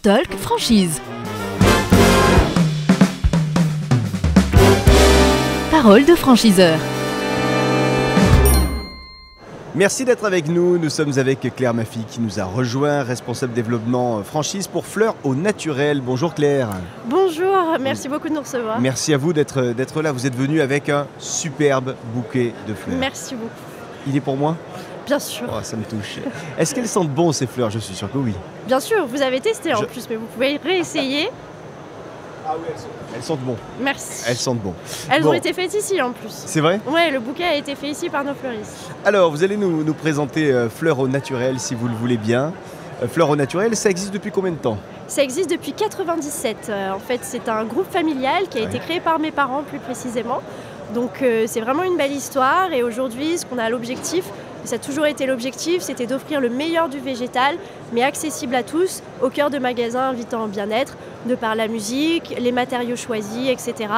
Talk Franchise. Parole de franchiseur. Merci d'être avec nous. Nous sommes avec Claire Maffy qui nous a rejoint, responsable développement franchise pour Fleurs au Naturel. Bonjour Claire. Bonjour, merci beaucoup de nous recevoir. Merci à vous d'être là. Vous êtes venu avec un superbe bouquet de fleurs. Merci beaucoup. Il est pour moi ? Bien sûr. Oh, ça me touche. Est-ce qu'elles sentent bon ces fleurs ? Je suis sûr que oui. Bien sûr, vous avez testé en plus, mais vous pouvez réessayer. Ah oui, elles sentent bon. Merci. Elles sentent bon. Elles ont été faites ici en plus. C'est vrai ? Ouais, le bouquet a été fait ici par nos fleuristes. Alors, vous allez nous présenter Fleurs au Naturel si vous le voulez bien. Fleurs au Naturel, ça existe depuis combien de temps ? Ça existe depuis 1997. En fait, c'est un groupe familial qui a été créé par mes parents plus précisément. Donc c'est vraiment une belle histoire et aujourd'hui, ce qu'on a l'objectif, et ça a toujours été l'objectif, c'était d'offrir le meilleur du végétal, mais accessible à tous, au cœur de magasins invitant au bien-être, de par la musique, les matériaux choisis, etc.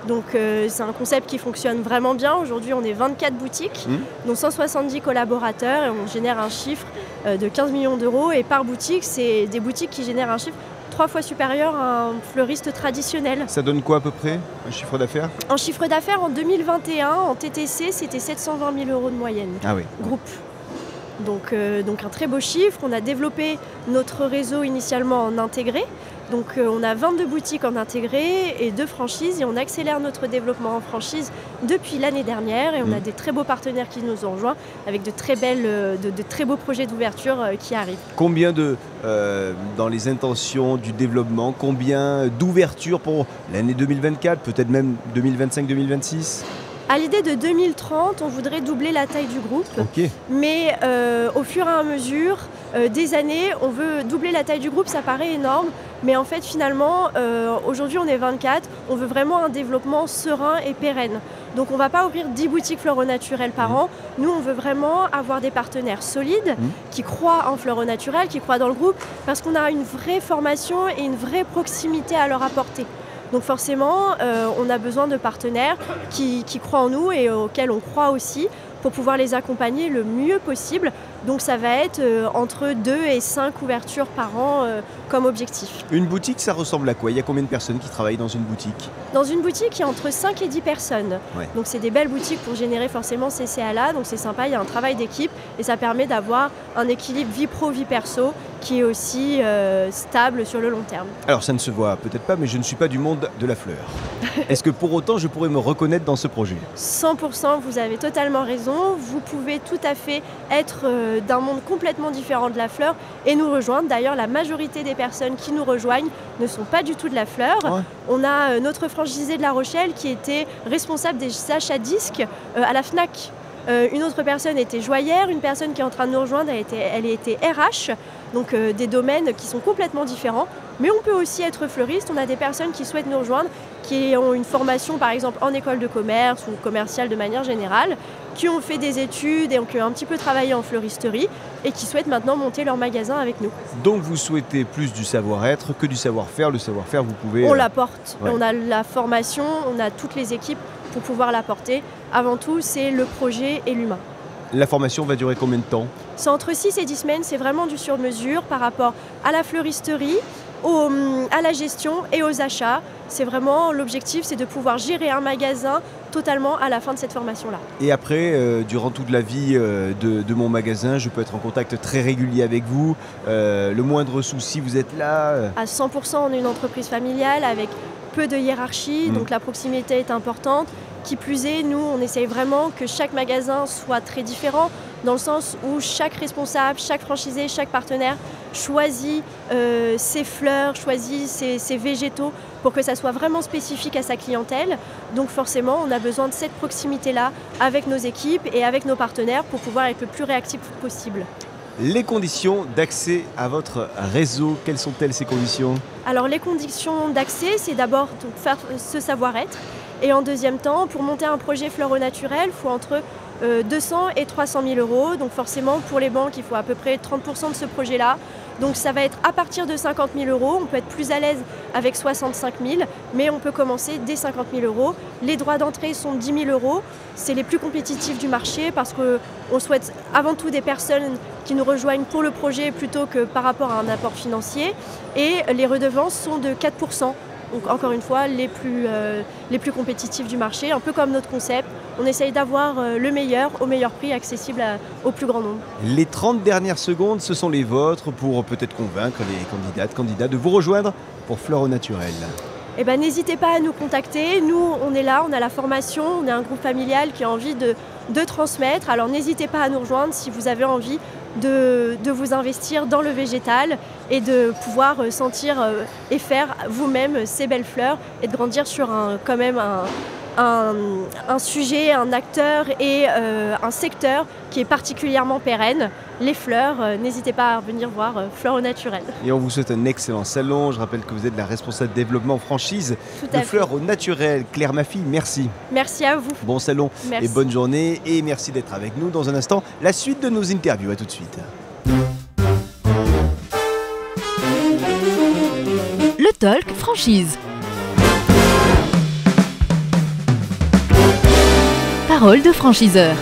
Donc c'est un concept qui fonctionne vraiment bien. Aujourd'hui, on est 24 boutiques, dont 170 collaborateurs et on génère un chiffre de 15 millions d'euros. Et par boutique, c'est des boutiques qui génèrent un chiffre 3 fois supérieur à un fleuriste traditionnel. Ça donne quoi à peu près, un chiffre d'affaires ? En chiffre d'affaires, en 2021, en TTC, c'était 720 000 euros de moyenne. Ah oui. Groupe. Donc un très beau chiffre. On a développé notre réseau initialement en intégré. Donc on a 22 boutiques en intégré et 2 franchises et on accélère notre développement en franchise depuis l'année dernière et on a des très beaux partenaires qui nous ont rejoints avec de très beaux projets d'ouverture qui arrivent. Combien dans les intentions du développement, combien d'ouvertures pour l'année 2024, peut-être même 2025-2026 ? À l'idée de 2030, on voudrait doubler la taille du groupe, mais au fur et à mesure des années, on veut doubler la taille du groupe, ça paraît énorme, mais en fait finalement, aujourd'hui on est 24, on veut vraiment un développement serein et pérenne. Donc on ne va pas ouvrir 10 boutiques Fleurs au Naturel par an, nous on veut vraiment avoir des partenaires solides, qui croient en Fleurs au Naturel, qui croient dans le groupe, parce qu'on a une vraie formation et une vraie proximité à leur apporter. Donc forcément, on a besoin de partenaires qui croient en nous et auxquels on croit aussi pour pouvoir les accompagner le mieux possible. Donc ça va être entre 2 et 5 ouvertures par an comme objectif. Une boutique, ça ressemble à quoi ? Il y a combien de personnes qui travaillent dans une boutique ? Dans une boutique, il y a entre 5 et 10 personnes. Ouais. Donc c'est des belles boutiques pour générer forcément ces CA-là. Donc c'est sympa, il y a un travail d'équipe et ça permet d'avoir un équilibre vie pro, vie perso qui est aussi stable sur le long terme. Alors ça ne se voit peut-être pas, mais je ne suis pas du monde de la fleur. Est-ce que pour autant je pourrais me reconnaître dans ce projet ? 100%, vous avez totalement raison. Vous pouvez tout à fait être d'un monde complètement différent de la fleur et nous rejoindre. D'ailleurs, la majorité des personnes qui nous rejoignent ne sont pas du tout de la fleur. Ouais. On a notre franchisé de La Rochelle qui était responsable des achats disques à la Fnac. Une autre personne était joaillère, une personne qui est en train de nous rejoindre, elle était RH, donc des domaines qui sont complètement différents. Mais on peut aussi être fleuriste, on a des personnes qui souhaitent nous rejoindre, qui ont une formation par exemple en école de commerce ou commerciale de manière générale, qui ont fait des études et qui ont un petit peu travaillé en fleuristerie et qui souhaitent maintenant monter leur magasin avec nous. Donc vous souhaitez plus du savoir-être que du savoir-faire. Le savoir-faire, vous pouvez... On l'apporte, on a la formation, on a toutes les équipes pour pouvoir l'apporter. Avant tout, c'est le projet et l'humain. La formation va durer combien de temps ? C'est entre 6 et 10 semaines, c'est vraiment du sur-mesure par rapport à la fleuristerie, à la gestion et aux achats. C'est vraiment l'objectif, c'est de pouvoir gérer un magasin totalement à la fin de cette formation-là. Et après, durant toute la vie de mon magasin, je peux être en contact très régulier avec vous. Le moindre souci, vous êtes là. À 100%, on est une entreprise familiale avec peu de hiérarchie, donc la proximité est importante. Qui plus est, nous, on essaye vraiment que chaque magasin soit très différent, dans le sens où chaque responsable, chaque franchisé, chaque partenaire choisit ses fleurs, choisit ses végétaux pour que ça soit vraiment spécifique à sa clientèle. Donc forcément, on a besoin de cette proximité-là avec nos équipes et avec nos partenaires pour pouvoir être le plus réactif possible. Les conditions d'accès à votre réseau, quelles sont-elles ces conditions ? Alors les conditions d'accès, c'est d'abord faire ce savoir-être. Et en deuxième temps, pour monter un projet Fleurs au Naturel, il faut entre 200 et 300 000 euros. Donc forcément, pour les banques, il faut à peu près 30% de ce projet-là. Donc ça va être à partir de 50 000 €. On peut être plus à l'aise avec 65 000, mais on peut commencer dès 50 000 €. Les droits d'entrée sont 10 000 €. C'est les plus compétitifs du marché parce qu'on souhaite avant tout des personnes qui nous rejoignent pour le projet plutôt que par rapport à un apport financier. Et les redevances sont de 4 %. Donc encore une fois, les plus compétitifs du marché, un peu comme notre concept. On essaye d'avoir le meilleur au meilleur prix, accessible au plus grand nombre. Les 30 dernières secondes, ce sont les vôtres pour peut-être convaincre les candidats de vous rejoindre pour Fleurs au Naturel. Eh ben, n'hésitez pas à nous contacter. Nous, on est là, on a la formation, on est un groupe familial qui a envie de transmettre. Alors n'hésitez pas à nous rejoindre si vous avez envie de vous investir dans le végétal et de pouvoir sentir et faire vous-même ces belles fleurs et de grandir sur quand même un sujet, un acteur et un secteur qui est particulièrement pérenne. Les fleurs, n'hésitez pas à venir voir Fleurs au Naturel. Et on vous souhaite un excellent salon. Je rappelle que vous êtes la responsable développement franchise de Fleurs au Naturel. Claire Maffy, merci. Merci à vous. Bon salon merci. Et bonne journée. Et merci d'être avec nous. Dans un instant, la suite de nos interviews. À tout de suite. Le Talk Franchise. Parole de franchiseur.